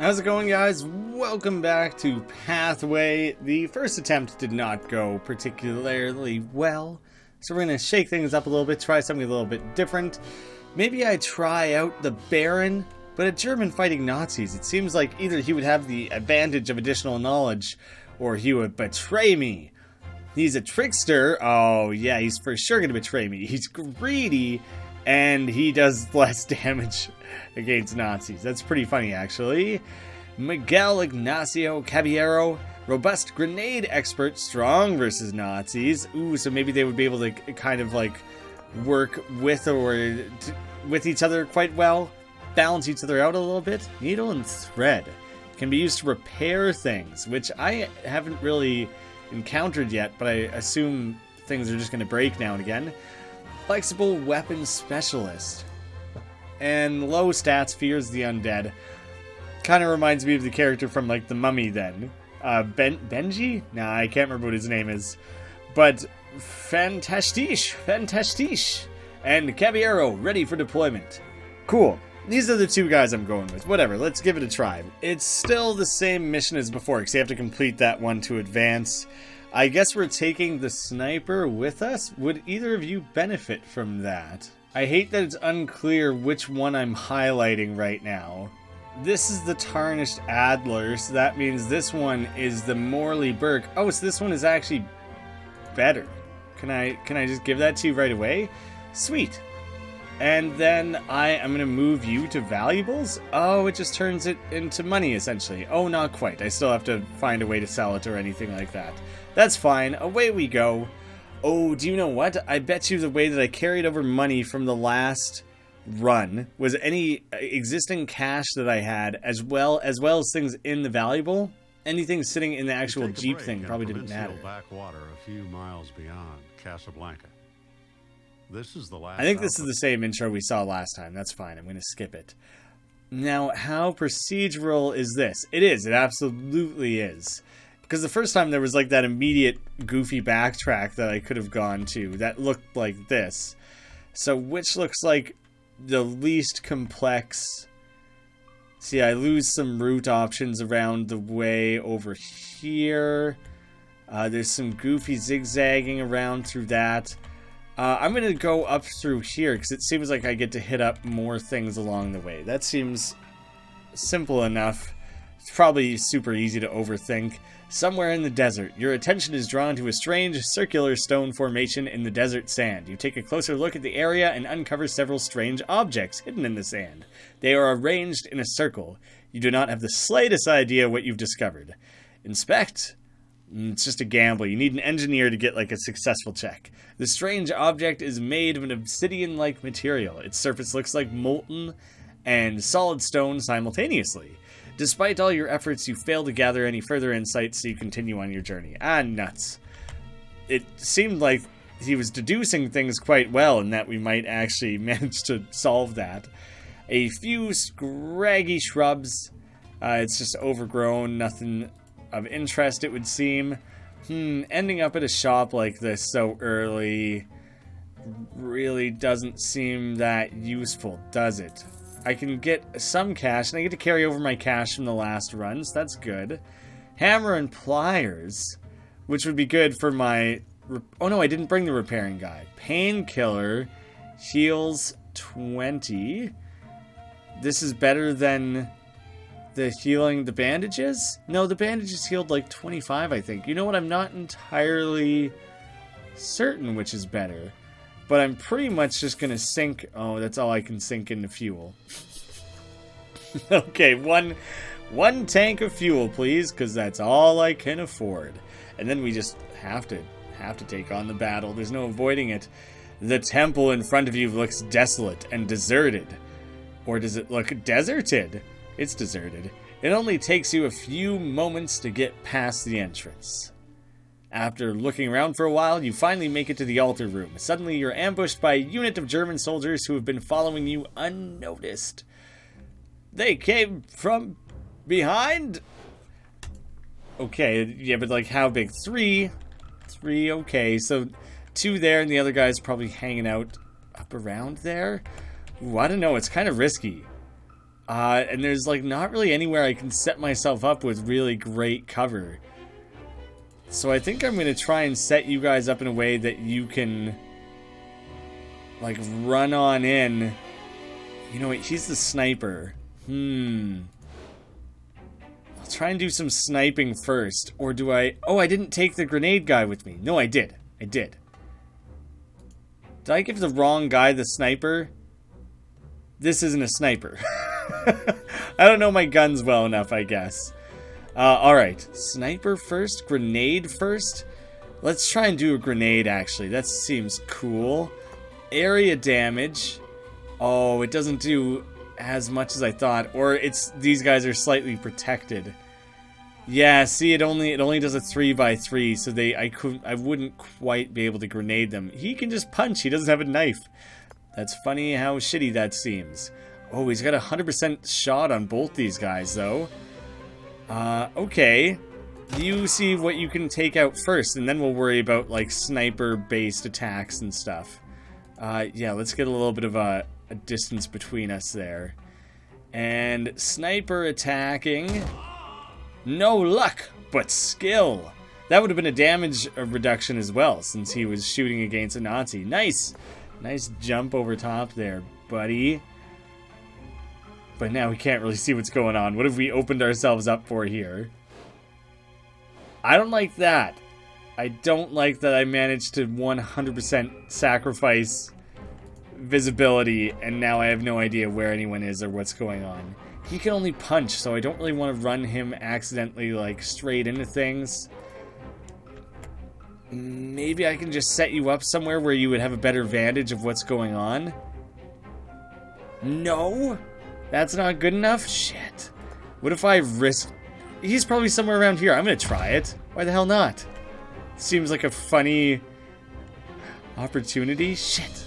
How's it going, guys? Welcome back to Pathway. The first attempt did not go particularly well, so we're going to shake things up a little bit, try something a little bit different. Maybe I try out the Baron, but a German fighting Nazis. It seems like either he would have the advantage of additional knowledge, or he would betray me. He's a trickster. Oh yeah, he's for sure going to betray me. He's greedy, and he does less damage against Nazis. That's pretty funny, actually. Miguel Ignacio Caballero, robust grenade expert, strong versus Nazis. Ooh, so maybe they would be able to kind of like work with with each other quite well, balance each other out a little bit. Needle and thread can be used to repair things, which I haven't really encountered yet, but I assume things are just going to break now and again. Flexible weapon specialist. And low stats, fears the undead. Kind of reminds me of the character from, like, The Mummy, then. Benji? Nah, I can't remember what his name is. But fantastisch. And Caballero, ready for deployment. Cool. These are the two guys I'm going with. Whatever, let's give it a try. It's still the same mission as before, because you have to complete that one to advance. I guess we're taking the sniper with us. Would either of you benefit from that? I hate that it's unclear which one I'm highlighting right now. This is the Tarnished Adler, so that means this one is the Morley Burke. Oh, so this one is actually better. Can I just give that to you right away? Sweet. And then I'm going to move you to valuables? Oh, it just turns it into money, essentially. Oh, not quite. I still have to find a way to sell it or anything like that. That's fine. Away we go. Oh, do you know what? I bet you the way that I carried over money from the last run was any existing cash that I had, as well as things in the valuable. Anything sitting in the actual Jeep thing probably didn't matter. Backwater a few miles beyond Casablanca. This is the last. I think this is the same intro we saw last time. That's fine. I'm going to skip it. Now, how procedural is this? It is. It absolutely is. Because the first time there was like that immediate goofy backtrack that I could have gone to that looked like this. So which looks like the least complex. See, I lose some route options around the way over here. There's some goofy zigzagging around through that. I'm going to go up through here because it seems like I get to hit up more things along the way. That seems simple enough. It's probably super easy to overthink. Somewhere in the desert, your attention is drawn to a strange circular stone formation in the desert sand. You take a closer look at the area and uncover several strange objects hidden in the sand. They are arranged in a circle. You do not have the slightest idea what you've discovered. Inspect. It's just a gamble. You need an engineer to get like a successful check. The strange object is made of an obsidian-like material. Its surface looks like molten and solid stone simultaneously. Despite all your efforts, you fail to gather any further insights, so you continue on your journey. Ah, nuts. It seemed like he was deducing things quite well, and that we might actually manage to solve that. A few scraggy shrubs. It's just overgrown, nothing of interest, it would seem. Ending up at a shop like this so early really doesn't seem that useful, does it? I can get some cash, and I get to carry over my cash from the last run, so that's good. Hammer and pliers, which would be good for my... Oh no, I didn't bring the repairing guide. Painkiller, heals 20. This is better than the healing the bandages? No, the bandages healed like 25, I think. You know what? I'm not entirely certain which is better. But I'm pretty much just going to sink... Oh, that's all I can sink into fuel. Okay, one tank of fuel, please, because that's all I can afford. And then we just have to take on the battle. There's no avoiding it. The temple in front of you looks desolate and deserted. Or does it look deserted? It's deserted. It only takes you a few moments to get past the entrance. After looking around for a while, you finally make it to the altar room. Suddenly, you're ambushed by a unit of German soldiers who have been following you unnoticed. They came from behind? Okay, yeah, but like how big? Three, okay. So 2 there, and the other guy's probably hanging out up around there. Ooh, I don't know. It's kind of risky. And there's like not really anywhere I can set myself up with really great cover. So I think I'm going to try and set you guys up in a way that you can like run on in. You know what, he's the sniper. I'll try and do some sniping first. Or do I... Oh, I didn't take the grenade guy with me. No, I did. Did I give the wrong guy the sniper? This isn't a sniper. I don't know my guns well enough, I guess. Alright. Sniper first? Grenade first? Let's try and do a grenade, actually. That seems cool. Area damage. Oh, it doesn't do as much as I thought. Or it's... These guys are slightly protected. Yeah, see, it only does a 3x3, so I wouldn't quite be able to grenade them. He can just punch. He doesn't have a knife. That's funny how shitty that seems. Oh, he's got a 100% shot on both these guys, though. Okay. You see what you can take out first, and then we'll worry about, like, sniper-based attacks and stuff. Yeah, let's get a little bit of a distance between us there. And sniper attacking... No luck, but skill. That would have been a damage reduction as well, since he was shooting against a Nazi. Nice! Nice jump over top there, buddy. But now we can't really see what's going on. What have we opened ourselves up for here? I don't like that. I don't like that I managed to 100% sacrifice visibility, and now I have no idea where anyone is or what's going on. He can only punch, so I don't really want to run him accidentally, like, straight into things. Maybe I can just set you up somewhere where you would have a better vantage of what's going on. No? That's not good enough? Shit. What if I risk... He's probably somewhere around here. I'm gonna try it. Why the hell not? Seems like a funny opportunity. Shit.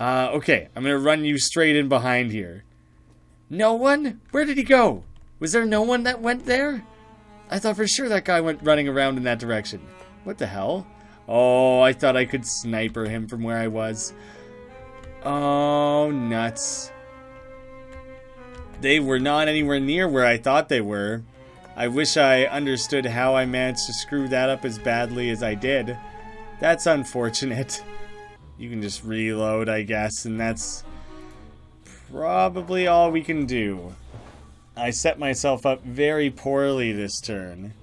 Okay. I'm gonna run you straight in behind here. No one? Where did he go? Was there no one that went there? I thought for sure that guy went running around in that direction. What the hell? Oh, I thought I could sniper him from where I was. Oh, nuts. They were not anywhere near where I thought they were. I wish I understood how I managed to screw that up as badly as I did. That's unfortunate. You can just reload, I guess, and that's... probably all we can do. I set myself up very poorly this turn.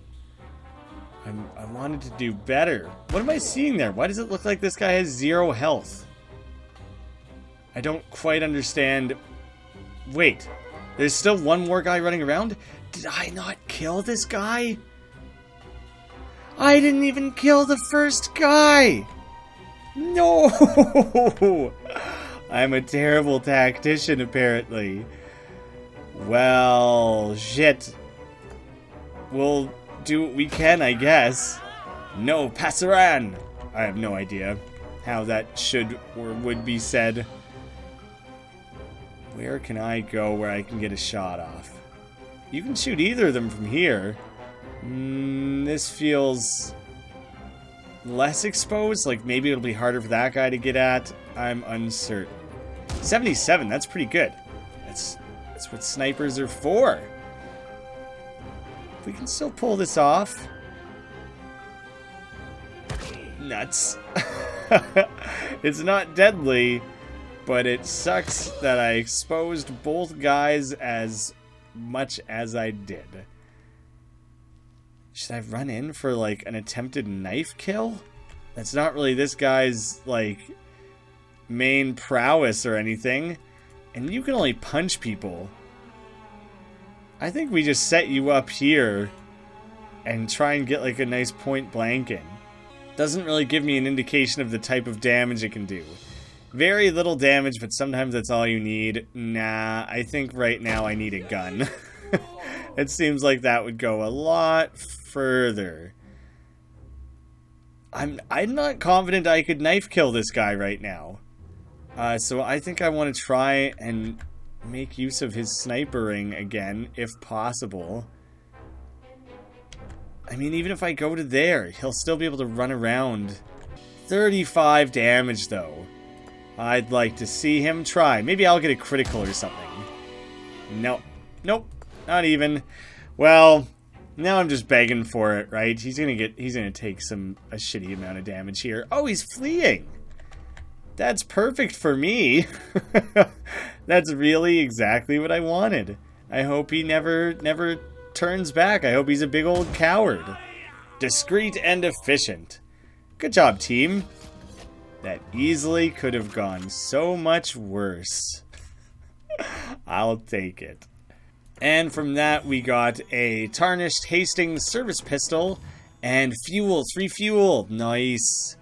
I wanted to do better. What am I seeing there? Why does it look like this guy has 0 health? I don't quite understand. Wait, there's still one more guy running around? Did I not kill this guy? I didn't even kill the first guy! No! I'm a terrible tactician, apparently. Well, shit. We'll do what we can, I guess. No, passaran! I have no idea how that should or would be said. Where can I go where I can get a shot off? You can shoot either of them from here. This feels less exposed. Like, maybe it'll be harder for that guy to get at. I'm uncertain. 77, that's pretty good. That's what snipers are for. We can still pull this off. Nuts. It's not deadly, but it sucks that I exposed both guys as much as I did. Should I run in for, like, an attempted knife kill? That's not really this guy's, like, main prowess or anything. And you can only punch people. I think we just set you up here and try and get, like, a nice point blanking. Doesn't really give me an indication of the type of damage it can do. Very little damage, but sometimes that's all you need. Nah, I think right now I need a gun. It seems like that would go a lot further. I'm not confident I could knife kill this guy right now. So I think I want to try and make use of his snipering again, if possible. I mean, even if I go to there, he'll still be able to run around. 35 damage, though. I'd like to see him try. Maybe I'll get a critical or something. Nope. Nope. Not even. Well, now I'm just begging for it, right? He's gonna take a shitty amount of damage here. Oh, he's fleeing. That's perfect for me. That's really exactly what I wanted. I hope he never turns back. I hope he's a big old coward. Discreet and efficient. Good job, team. That easily could have gone so much worse. I'll take it. And from that, we got a tarnished Hastings service pistol and fuel. 3 fuel. Nice.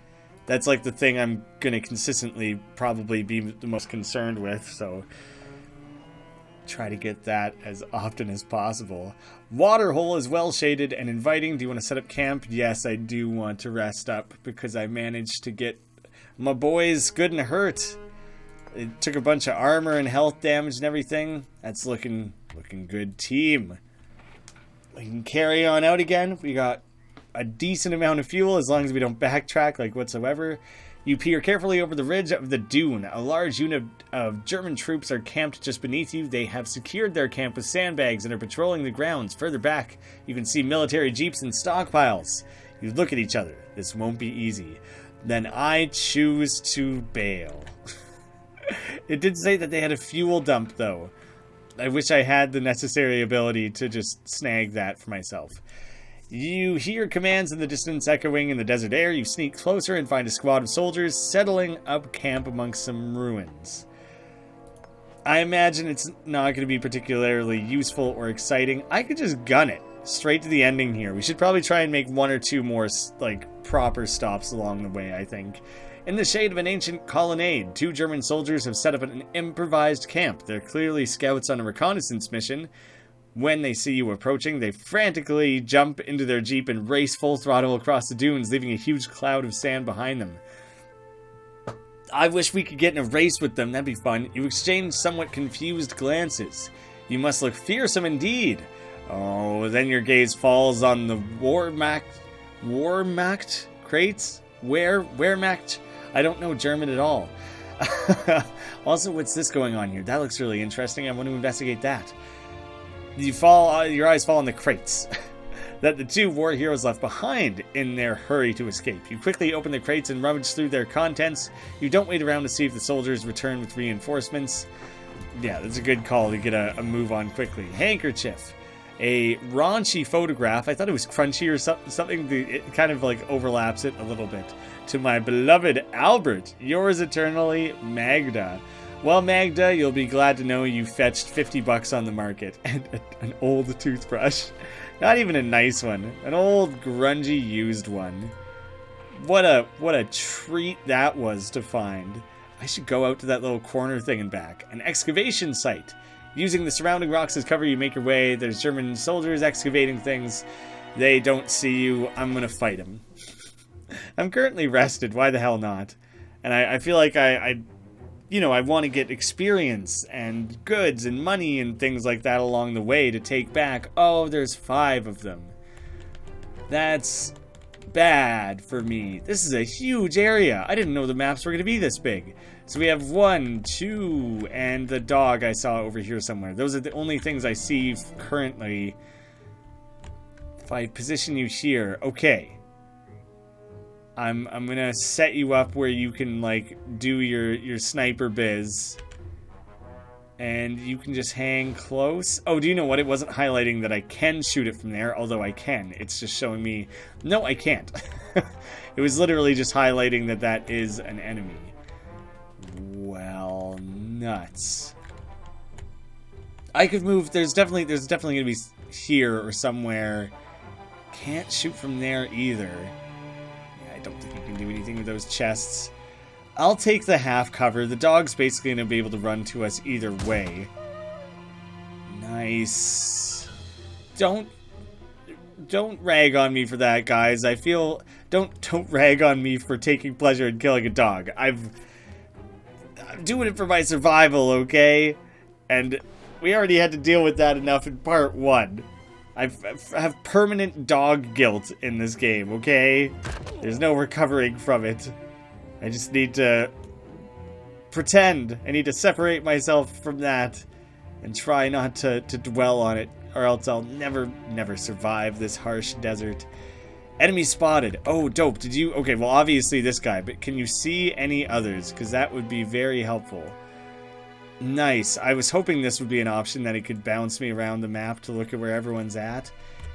That's like the thing I'm going to consistently probably be the most concerned with, so try to get that as often as possible. Waterhole is well shaded and inviting. Do you want to set up camp? Yes, I do want to rest up because I managed to get my boys good and hurt. It took a bunch of armor and health damage and everything. That's looking good, team. We can carry on out again. We got a decent amount of fuel as long as we don't backtrack like whatsoever. You peer carefully over the ridge of the dune. A large unit of German troops are camped just beneath you. They have secured their camp with sandbags and are patrolling the grounds. Further back, you can see military jeeps and stockpiles. You look at each other. This won't be easy. Then I choose to bail. It did say that they had a fuel dump, though. I wish I had the necessary ability to just snag that for myself. You hear commands in the distance echoing in the desert air. You sneak closer and find a squad of soldiers settling up camp amongst some ruins. I imagine it's not going to be particularly useful or exciting. I could just gun it straight to the ending here. We should probably try and make 1 or 2 more, like, proper stops along the way, I think. In the shade of an ancient colonnade, 2 German soldiers have set up an improvised camp. They're clearly scouts on a reconnaissance mission. When they see you approaching, they frantically jump into their jeep and race full throttle across the dunes, leaving a huge cloud of sand behind them. I wish we could get in a race with them. That'd be fun. You exchange somewhat confused glances. You must look fearsome indeed. Oh, then your gaze falls on the Wehrmacht crates? Wehrmacht? I don't know German at all. Also, what's this going on here? That looks really interesting. I want to investigate that. Your eyes fall on the crates that the 2 war heroes left behind in their hurry to escape. You quickly open the crates and rummage through their contents. You don't wait around to see if the soldiers return with reinforcements. Yeah, that's a good call to get a move on quickly. Handkerchief. A raunchy photograph. I thought it was crunchy or something. It kind of like overlaps it a little bit. To my beloved Albert, yours eternally, Magda. Well, Magda, you'll be glad to know you fetched $50 on the market. And an old toothbrush. Not even a nice one. An old, grungy, used one. What a treat that was to find. I should go out to that little corner thing and back. An excavation site. Using the surrounding rocks as cover, you make your way. There's German soldiers excavating things. They don't see you. I'm gonna fight them. I'm currently rested. Why the hell not? And I feel like I want to get experience and goods and money and things like that along the way to take back. Oh, there's 5 of them. That's bad for me. This is a huge area. I didn't know the maps were going to be this big. So we have 1, 2, and the dog I saw over here somewhere. Those are the only things I see currently. If I position you here, okay. I'm gonna set you up where you can like do your sniper biz, and you can just hang close. Oh, do you know what? It wasn't highlighting that I can shoot it from there, although I can. It's just showing me no, I can't. It was literally just highlighting that is an enemy. Well, nuts. I could move. There's definitely gonna be here or somewhere. Can't shoot from there either. I don't think you can do anything with those chests. I'll take the half cover. The dog's basically going to be able to run to us either way. Nice. Don't rag on me for that, guys. I feel... Don't rag on me for taking pleasure in killing a dog. I'm doing it for my survival, okay? And we already had to deal with that enough in part 1. I have permanent dog guilt in this game, okay? There's no recovering from it. I just need to pretend. I need to separate myself from that and try not to dwell on it, or else I'll never survive this harsh desert. Enemy spotted. Oh, dope. Did you... Okay, well, obviously this guy, but can you see any others? Because that would be very helpful. Nice. I was hoping this would be an option that it could bounce me around the map to look at where everyone's at.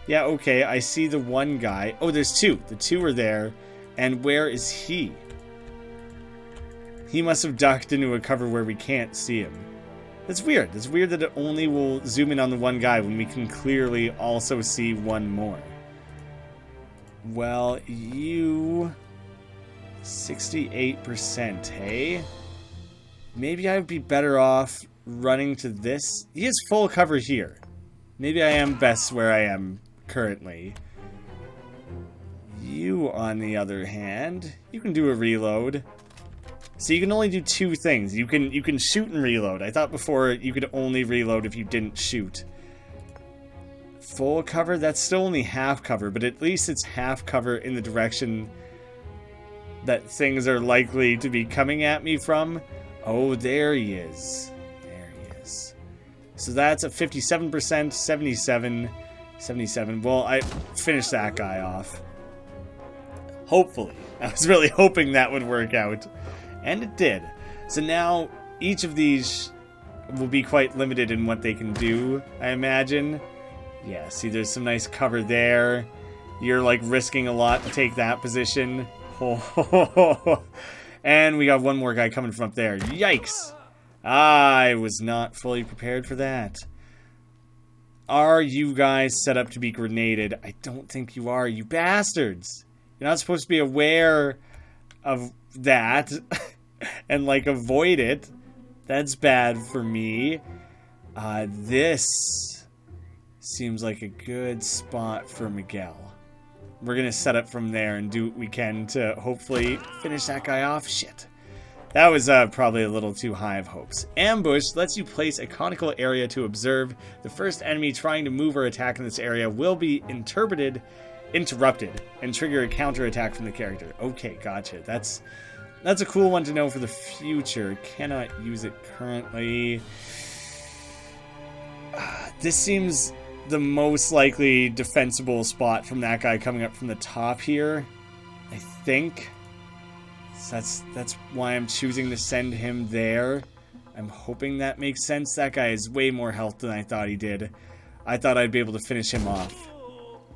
Yeah, okay, I see the one guy. Oh, there's two. The two are there. And where is he? He must have ducked into a cover where we can't see him. That's weird. It's weird that it only will zoom in on the one guy when we can clearly also see one more. Well, you... 68%, hey? Maybe I would be better off running to this. He has full cover here. Maybe I am best where I am currently. You, on the other hand, you can do a reload. So you can only do two things. You can shoot and reload. I thought before you could only reload if you didn't shoot. Full cover? That's still only half cover, but at least it's half cover in the direction that things are likely to be coming at me from. Oh, there he is. There he is. So that's a 57%, 77. Well, I finished that guy off. Hopefully. I was really hoping that would work out. And it did. So now, each of these will be quite limited in what they can do, I imagine. Yeah, see, there's some nice cover there. You're, like, risking a lot to take that position. And we got one more guy coming from up there. Yikes! I was not fully prepared for that. Are you guys set up to be grenaded? I don't think you are, you bastards! You're not supposed to be aware of that and, like, avoid it. That's bad for me. This seems like a good spot for Miguel. We're gonna set up from there and do what we can to hopefully finish that guy off. Shit. That was probably a little too high of hopes. Ambush lets you place a conical area to observe. The first enemy trying to move or attack in this area will be interrupted and trigger a counterattack from the character. Okay, gotcha. That's a cool one to know for the future. Cannot use it currently. This seems the most likely defensible spot from that guy coming up from the top here, I think. So that's why I'm choosing to send him there. I'm hoping that makes sense. That guy has way more health than I thought he did. I thought I'd be able to finish him off.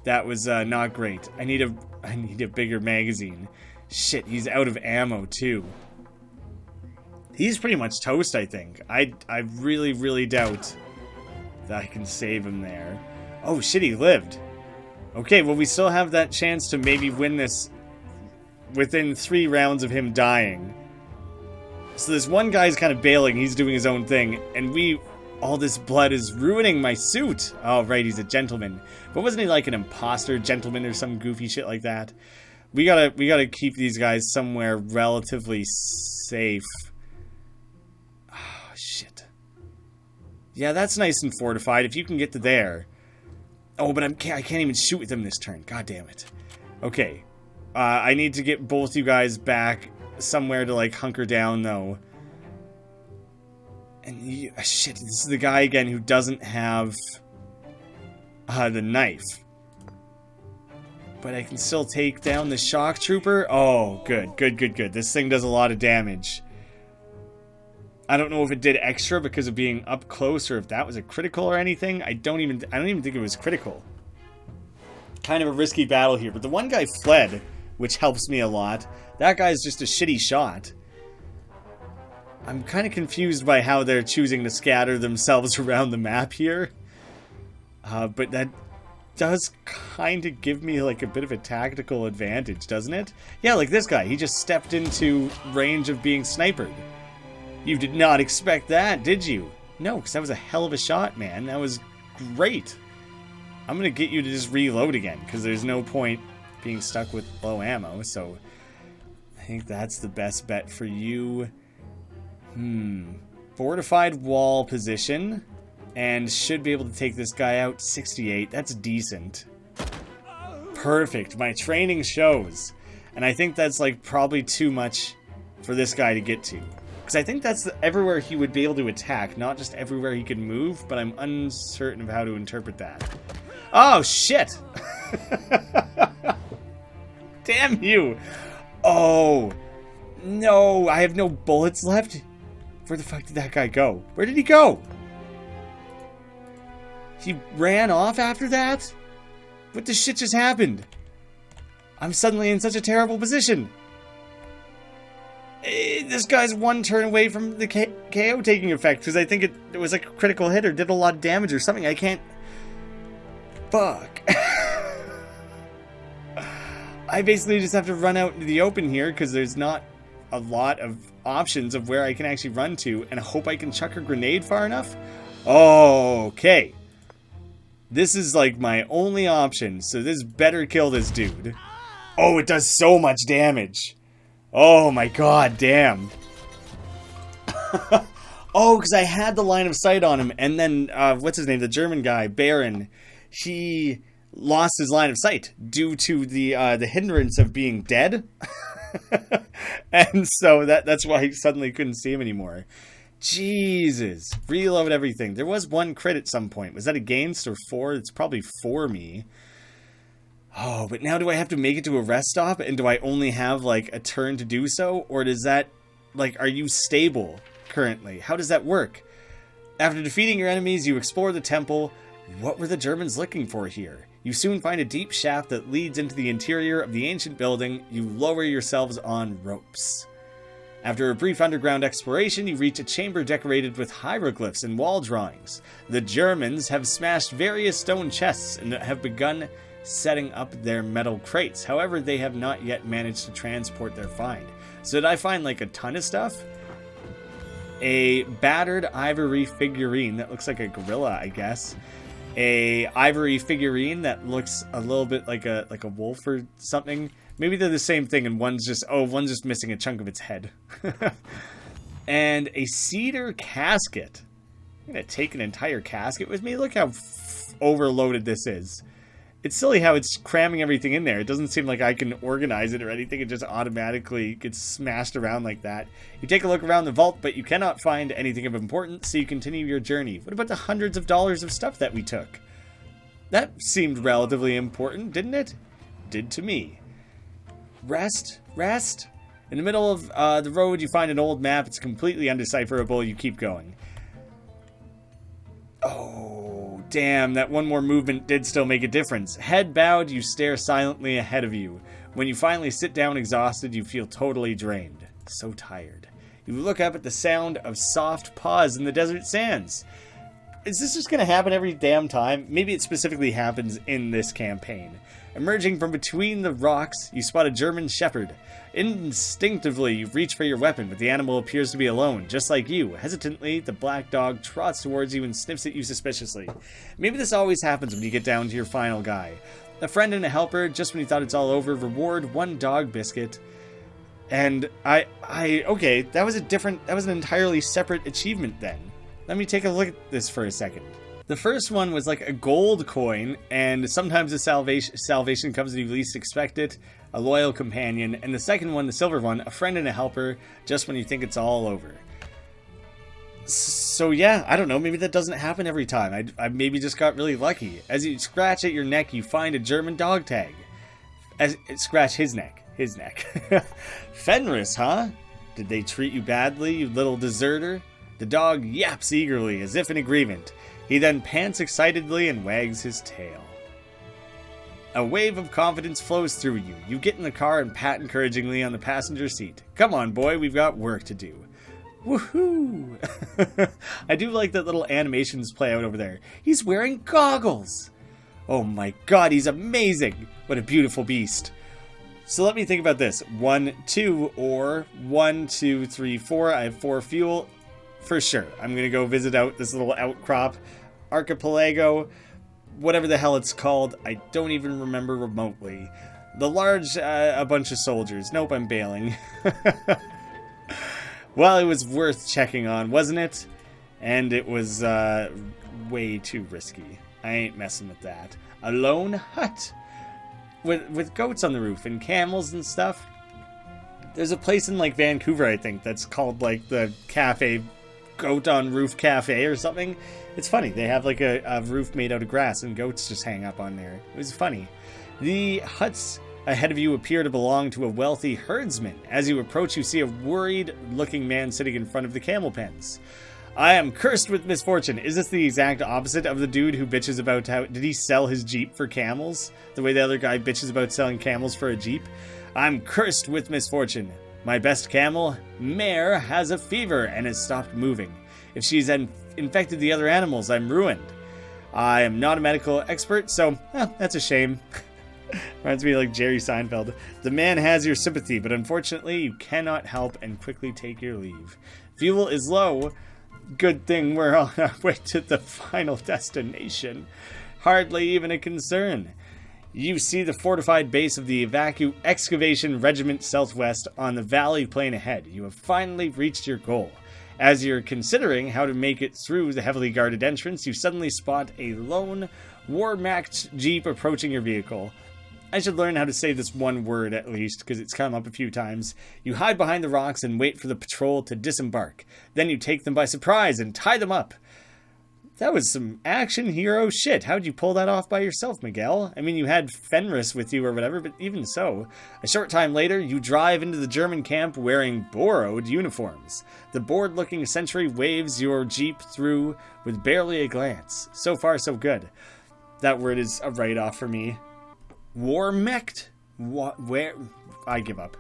That was not great. I need a bigger magazine. Shit, he's out of ammo too. He's pretty much toast, I think. I really doubt that I can save him there. Oh shit, he lived. Okay, well we still have that chance to maybe win this within 3 rounds of him dying. So this one guy's kind of bailing, he's doing his own thing, and all this blood is ruining my suit. Oh right, he's a gentleman. But wasn't he like an imposter gentleman or some goofy shit like that? We gotta keep these guys somewhere relatively safe. Oh shit. Yeah, that's nice and fortified. If you can get to there. Oh, but I can't even shoot with them this turn. God damn it. Okay. I need to get both you guys back somewhere to, like, hunker down, though. And, shit, this is the guy again who doesn't have the knife. But I can still take down the shock trooper. Oh, good. This thing does a lot of damage. I don't know if it did extra because of being up close or if that was a critical or anything. I don't even think it was critical. Kind of a risky battle here, but the one guy fled, which helps me a lot. That guy's just a shitty shot. I'm kind of confused by how they're choosing to scatter themselves around the map here. But that does kind of give me like a bit of a tactical advantage, doesn't it? Yeah, like this guy. He just stepped into range of being sniped. You did not expect that, did you? No, because that was a hell of a shot, man. That was great. I'm going to get you to just reload again, because there's no point being stuck with low ammo, so I think that's the best bet for you. Fortified wall position, and should be able to take this guy out. 68, that's decent. Perfect, my training shows. And I think that's like probably too much for this guy to get to. Because I think that's everywhere he would be able to attack, not just everywhere he could move, but I'm uncertain of how to interpret that. Oh, shit! Damn you! Oh, no, I have no bullets left? Where the fuck did that guy go? Where did he go? He ran off after that? What the shit just happened? I'm suddenly in such a terrible position. This guy's one turn away from the KO taking effect, because I think it was like a critical hit or did a lot of damage or something. I can't... Fuck. I basically just have to run out into the open here, because there's not a lot of options of where I can actually run to, and hope I can chuck a grenade far enough. Okay. This is like my only option, so this better kill this dude. Oh, it does so much damage. Oh my god, damn. Oh, because I had the line of sight on him, and then, what's his name, the German guy, Baron, he lost his line of sight due to the hindrance of being dead. And so that's why he suddenly couldn't see him anymore. Jesus. Reload everything. There was one crit at some point. Was that against or for? It's probably for me. Oh, but now do I have to make it to a rest stop? And do I only have, like, a turn to do so? Or does that, like, are you stable currently? How does that work? After defeating your enemies, you explore the temple. What were the Germans looking for here? You soon find a deep shaft that leads into the interior of the ancient building. You lower yourselves on ropes. After a brief underground exploration, you reach a chamber decorated with hieroglyphs and wall drawings. The Germans have smashed various stone chests and have begun setting up their metal crates. However, they have not yet managed to transport their find. So did I find like a ton of stuff? A battered ivory figurine that looks like a gorilla, I guess. A ivory figurine that looks a little bit like a wolf or something. Maybe they're the same thing and one's just missing a chunk of its head. And a cedar casket. I'm gonna take an entire casket with me. Look how overloaded this is. It's silly how it's cramming everything in there. It doesn't seem like I can organize it or anything. It just automatically gets smashed around like that. You take a look around the vault, but you cannot find anything of importance, so you continue your journey. What about the hundreds of dollars of stuff that we took? That seemed relatively important, didn't it? Did to me. Rest? Rest? In the middle of the road, you find an old map. It's completely undecipherable. You keep going. Oh, damn, that one more movement did still make a difference. Head bowed, you stare silently ahead of you. When you finally sit down exhausted, you feel totally drained. So tired. You look up at the sound of soft paws in the desert sands. Is this just going to happen every damn time? Maybe it specifically happens in this campaign. Emerging from between the rocks, you spot a German shepherd. Instinctively, you reach for your weapon, but the animal appears to be alone, just like you. Hesitantly, the black dog trots towards you and sniffs at you suspiciously. Maybe this always happens when you get down to your final guy. A friend and a helper, just when you thought it's all over, reward one dog biscuit. And okay, that was an entirely separate achievement then. Let me take a look at this for a second. The first one was like a gold coin, and sometimes the salvation comes when you least expect it, a loyal companion, and the second one, the silver one, a friend and a helper, just when you think it's all over. So yeah, I don't know, maybe that doesn't happen every time. I maybe just got really lucky. As you scratch at your neck, you find a German dog tag. Scratch his neck. Fenris, huh? Did they treat you badly, you little deserter? The dog yaps eagerly, as if in agreement. He then pants excitedly and wags his tail. A wave of confidence flows through you. You get in the car and pat encouragingly on the passenger seat. Come on, boy, we've got work to do. Woohoo! I do like that little animations play out over there. He's wearing goggles! Oh my god, he's amazing! What a beautiful beast. So let me think about this. 1, 2, or 1, 2, 3, 4. I have 4 fuel. For sure. I'm going to go visit out this little outcrop. Archipelago. Whatever the hell it's called. I don't even remember remotely. The large, a bunch of soldiers. Nope, I'm bailing. Well, it was worth checking on, wasn't it? And it was, way too risky. I ain't messing with that. A lone hut. With goats on the roof and camels and stuff. There's a place in like Vancouver, I think, that's called like the Cafe, Goat on Roof Cafe or something. It's funny. They have like a roof made out of grass and goats just hang up on there. It was funny. The huts ahead of you appear to belong to a wealthy herdsman. As you approach, you see a worried-looking man sitting in front of the camel pens. I am cursed with misfortune. Is this the exact opposite of the dude who bitches about how... Did he sell his Jeep for camels? The way the other guy bitches about selling camels for a Jeep? I'm cursed with misfortune. My best camel, Mare, has a fever and has stopped moving. If she's infected the other animals, I'm ruined. I am not a medical expert, so that's a shame. Reminds me of like Jerry Seinfeld. The man has your sympathy, but unfortunately you cannot help and quickly take your leave. Fuel is low. Good thing we're on our way to the final destination. Hardly even a concern. You see the fortified base of the Excavation Regiment Southwest on the valley plain ahead. You have finally reached your goal. As you're considering how to make it through the heavily guarded entrance, you suddenly spot a lone, war-macked Jeep approaching your vehicle. I should learn how to say this one word at least, because it's come up a few times. You hide behind the rocks and wait for the patrol to disembark. Then you take them by surprise and tie them up. That was some action hero shit. How'd you pull that off by yourself, Miguel? I mean, you had Fenris with you or whatever, but even so. A short time later, you drive into the German camp wearing borrowed uniforms. The bored-looking sentry waves your Jeep through with barely a glance. So far, so good. That word is a write-off for me. War-meched? Where? I give up.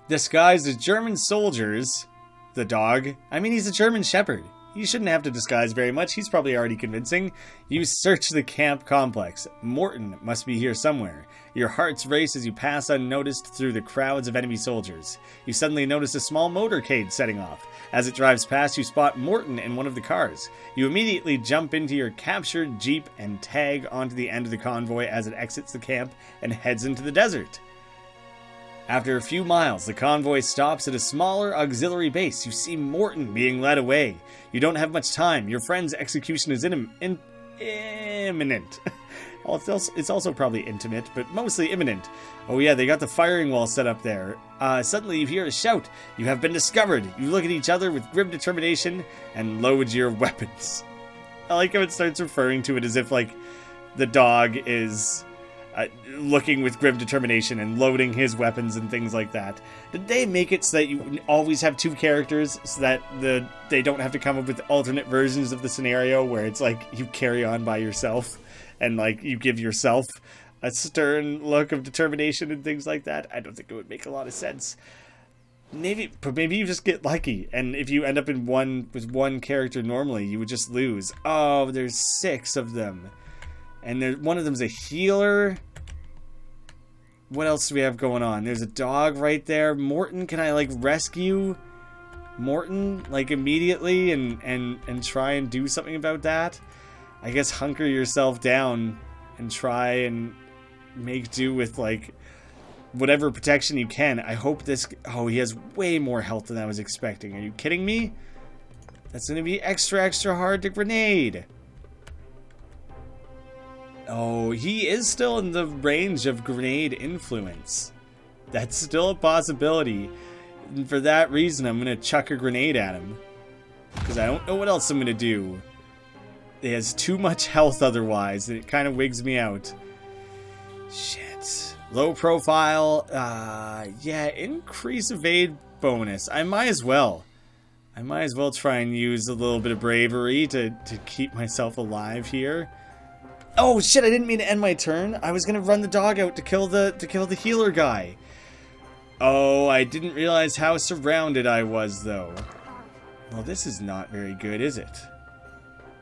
Disguised as German soldiers. The dog. I mean, he's a German shepherd. You shouldn't have to disguise very much. He's probably already convincing. You search the camp complex. Morton must be here somewhere. Your hearts race as you pass unnoticed through the crowds of enemy soldiers. You suddenly notice a small motorcade setting off. As it drives past, you spot Morton in one of the cars. You immediately jump into your captured Jeep and tag onto the end of the convoy as it exits the camp and heads into the desert. After a few miles, the convoy stops at a smaller auxiliary base. You see Morton being led away. You don't have much time. Your friend's execution is imminent. It's also probably intimate, but mostly imminent. Oh yeah, they got the firing wall set up there. Suddenly you hear a shout. You have been discovered. You look at each other with grim determination and load your weapons. I like how it starts referring to it as if, like, the dog is... looking with grim determination and loading his weapons and things like that. Did they make it so that you always have two characters so that they don't have to come up with alternate versions of the scenario where it's like you carry on by yourself and like you give yourself a stern look of determination and things like that? I don't think it would make a lot of sense. Maybe you just get lucky, and if you end up in with one character normally, you would just lose. Oh, there's 6 of them. And one of them's a healer. What else do we have going on? There's a dog right there. Morton, can I like rescue Morton like immediately and try and do something about that? I guess hunker yourself down and try and make do with like whatever protection you can. I hope this... Oh, he has way more health than I was expecting. Are you kidding me? That's going to be extra hard to grenade. Oh, he is still in the range of grenade influence. That's still a possibility. And for that reason, I'm going to chuck a grenade at him. Because I don't know what else I'm going to do. He has too much health otherwise, and it kind of wigs me out. Shit. Low profile. Yeah, increase evade bonus. I might as well try and use a little bit of bravery to keep myself alive here. Oh shit, I didn't mean to end my turn. I was gonna run the dog out to kill the healer guy. Oh, I didn't realize how surrounded I was though. Well, this is not very good, is it?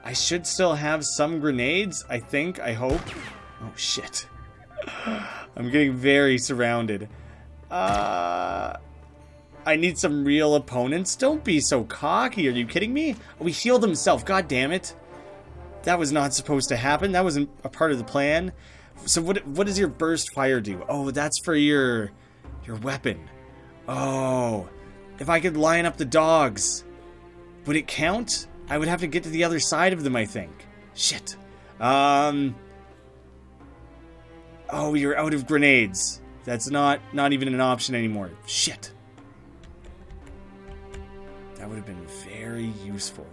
I should still have some grenades, I think, I hope. Oh shit. I'm getting very surrounded. I need some real opponents. Don't be so cocky, are you kidding me? Oh, he healed himself, god damn it. That was not supposed to happen. That wasn't a part of the plan. So what does your burst fire do? Oh, that's for your weapon. Oh, if I could line up the dogs, would it count? I would have to get to the other side of them, I think. Shit. Oh, you're out of grenades. That's not even an option anymore. Shit. That would have been very useful.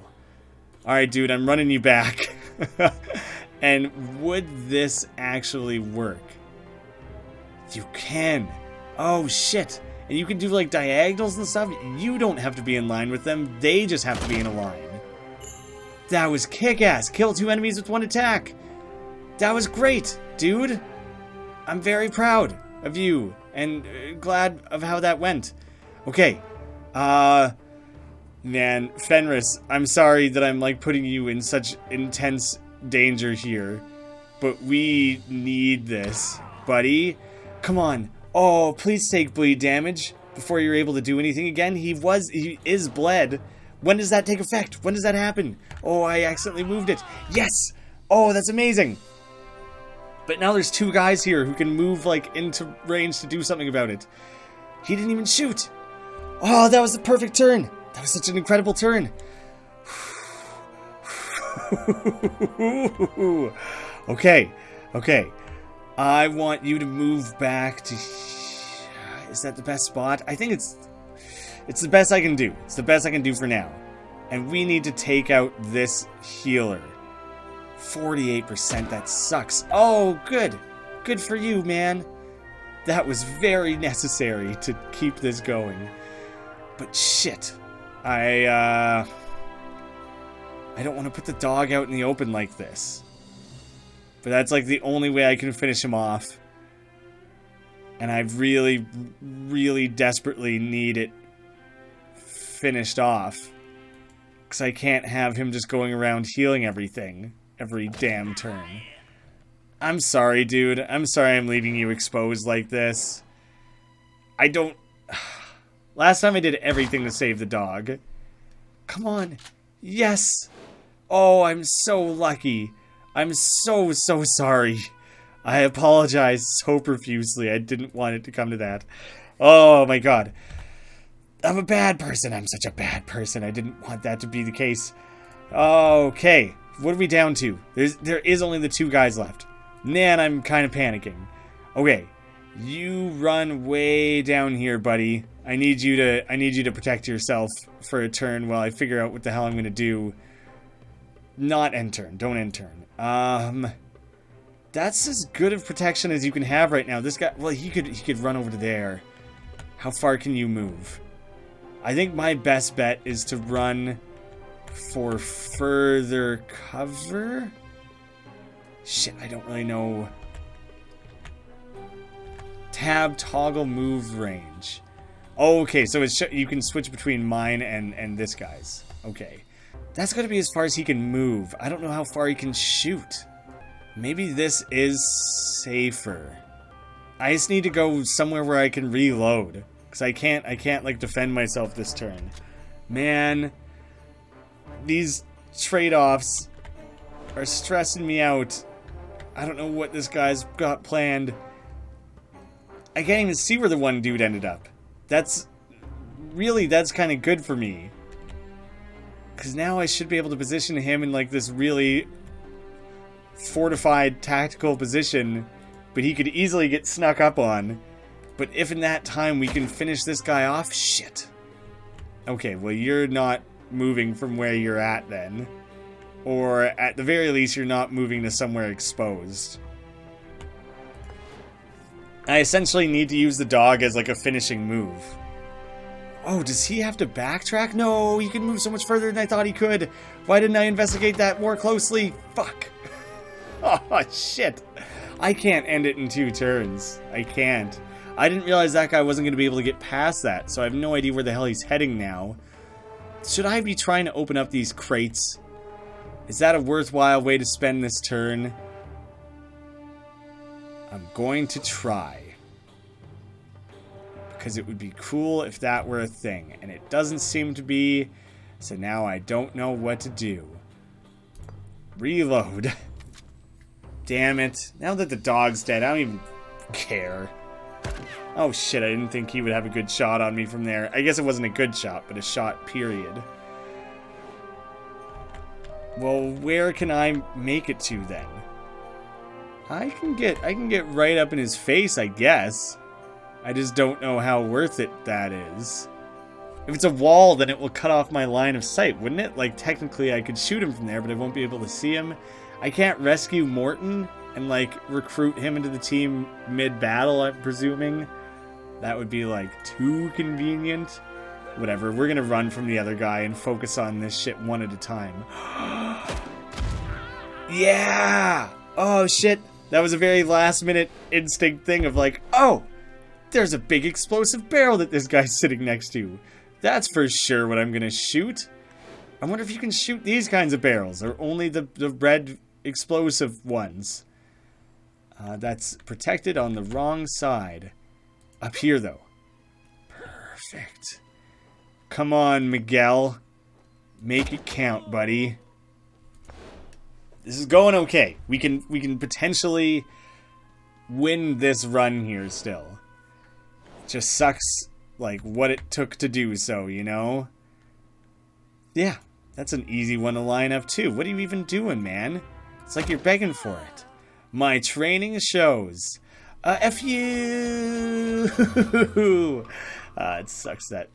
Alright, dude, I'm running you back. And would this actually work? You can. Oh, shit. And you can do, like, diagonals and stuff. You don't have to be in line with them. They just have to be in a line. That was kick-ass. Kill 2 enemies with 1 attack. That was great, dude. I'm very proud of you and glad of how that went. Okay. Man, Fenris, I'm sorry that I'm, like, putting you in such intense danger here. But we need this, buddy. Come on. Oh, please take bleed damage before you're able to do anything again. He is bled. When does that take effect? When does that happen? Oh, I accidentally moved it. Yes! Oh, that's amazing. But now there's 2 guys here who can move, like, into range to do something about it. He didn't even shoot. Oh, that was the perfect turn. That was such an incredible turn. Okay. I want you to move back to... Is that the best spot? I think it's the best I can do. It's the best I can do for now. And we need to take out this healer. 48%, that sucks. Oh, good. Good for you, man. That was very necessary to keep this going. But shit. I don't want to put the dog out in the open like this. But that's like the only way I can finish him off. And I really, really desperately need it finished off. Because I can't have him just going around healing everything every damn turn. I'm sorry, dude. I'm sorry I'm leaving you exposed like this. I don't... Last time I did everything to save the dog. Come on. Yes. Oh, I'm so lucky. I'm so sorry. I apologize so profusely. I didn't want it to come to that. Oh my god. I'm a bad person. I'm such a bad person. I didn't want that to be the case. Okay. What are we down to? There is only the 2 guys left. Man, I'm kind of panicking. Okay. You run way down here, buddy. I need you to protect yourself for a turn while I figure out what the hell I'm going to do. Not end turn. Don't end turn. That's as good of protection as you can have right now. This guy, well, he could run over to there. How far can you move? I think my best bet is to run for further cover. Shit, I don't really know. Tab, toggle, move range. Oh, okay, so it's you can switch between mine and this guy's. Okay. That's going to be as far as he can move. I don't know how far he can shoot. Maybe this is safer. I just need to go somewhere where I can reload. Because I can't, like, defend myself this turn. Man. These trade-offs are stressing me out. I don't know what this guy's got planned. I can't even see where the one dude ended up. That's kind of good for me. Because now I should be able to position him in, like, this really fortified tactical position. But he could easily get snuck up on. But if in that time we can finish this guy off, shit. Okay, well, you're not moving from where you're at then. Or at the very least, you're not moving to somewhere exposed. I essentially need to use the dog as like a finishing move. Oh, does he have to backtrack? No, he can move so much further than I thought he could. Why didn't I investigate that more closely? Fuck. Oh, shit. I can't end it in 2 turns. I can't. I didn't realize that guy wasn't going to be able to get past that, so I have no idea where the hell he's heading now. Should I be trying to open up these crates? Is that a worthwhile way to spend this turn? I'm going to try. Because it would be cool if that were a thing. And it doesn't seem to be. So now I don't know what to do. Reload. Damn it. Now that the dog's dead, I don't even care. Oh shit, I didn't think he would have a good shot on me from there. I guess it wasn't a good shot, but a shot, period. Well, where can I make it to then? I can get right up in his face, I guess. I just don't know how worth it that is. If it's a wall, then it will cut off my line of sight, wouldn't it? Like, technically I could shoot him from there, but I won't be able to see him. I can't rescue Morton and, like, recruit him into the team mid-battle, I'm presuming. That would be, like, too convenient. Whatever, we're gonna run from the other guy and focus on this shit one at a time. Yeah! Oh, shit. That was a very last-minute instinct thing of, like, oh! There's a big explosive barrel that this guy's sitting next to. That's for sure what I'm gonna shoot. I wonder if you can shoot these kinds of barrels, or only the red explosive ones. That's protected on the wrong side. Up here, though. Perfect. Come on, Miguel. Make it count, buddy. This is going okay. We can potentially win this run here still. It just sucks, like, what it took to do so, you know? Yeah, that's an easy one to line up, too. What are you even doing, man? It's like you're begging for it. My training shows. F you! It sucks that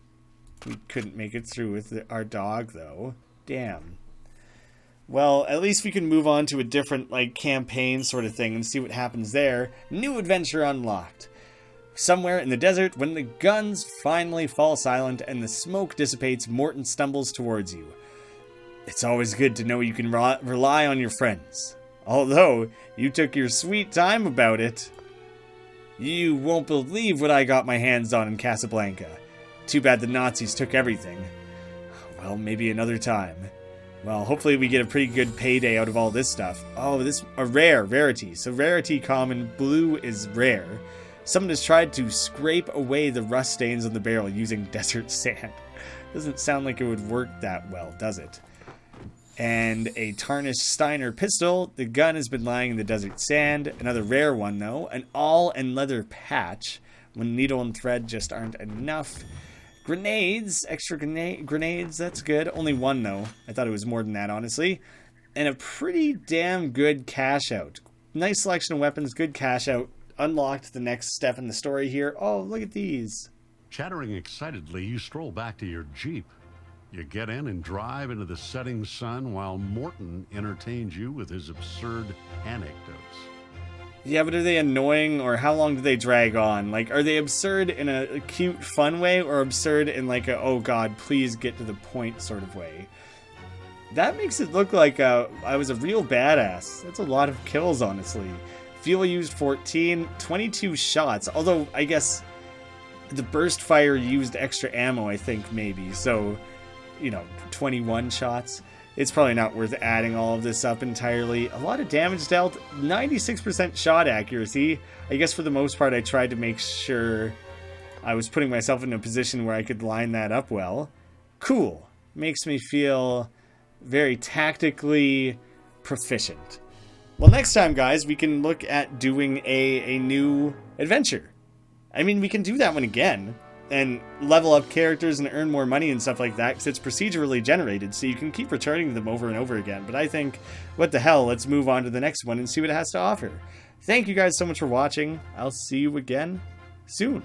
we couldn't make it through with our dog, though. Damn. Well, at least we can move on to a different, like, campaign sort of thing and see what happens there. New adventure unlocked. Somewhere in the desert, when the guns finally fall silent and the smoke dissipates, Morton stumbles towards you. It's always good to know you can rely on your friends. Although, you took your sweet time about it. You won't believe what I got my hands on in Casablanca. Too bad the Nazis took everything. Well, maybe another time. Well, hopefully we get a pretty good payday out of all this stuff. Oh, a rarity. So rarity common, blue is rare. Someone has tried to scrape away the rust stains on the barrel using desert sand. Doesn't sound like it would work that well, does it? And a tarnished Steiner pistol. The gun has been lying in the desert sand. Another rare one, though. An all and leather patch. When needle and thread just aren't enough. Grenades. Extra grenades. That's good. Only one, though. I thought it was more than that, honestly. And a pretty damn good cash out. Nice selection of weapons. Good cash out. Unlocked the next step in the story here. Oh, look at these. Chattering excitedly, you stroll back to your Jeep. You get in and drive into the setting sun while Morton entertains you with his absurd anecdotes. Yeah, but are they annoying, or how long do they drag on? Like, are they absurd in a cute, fun way, or absurd in like a, oh god, please get to the point sort of way? That makes it look like I was a real badass. That's a lot of kills, honestly. Fuel used 14, 22 shots, although I guess the burst fire used extra ammo, I think, maybe, so, you know, 21 shots. It's probably not worth adding all of this up entirely. A lot of damage dealt, 96% shot accuracy. I guess for the most part I tried to make sure I was putting myself in a position where I could line that up well. Cool. Makes me feel very tactically proficient. Well, next time, guys, we can look at doing a new adventure. I mean, we can do that one again and level up characters and earn more money and stuff like that, because it's procedurally generated, so you can keep returning them over and over again. But I think, what the hell, let's move on to the next one and see what it has to offer. Thank you guys so much for watching. I'll see you again soon.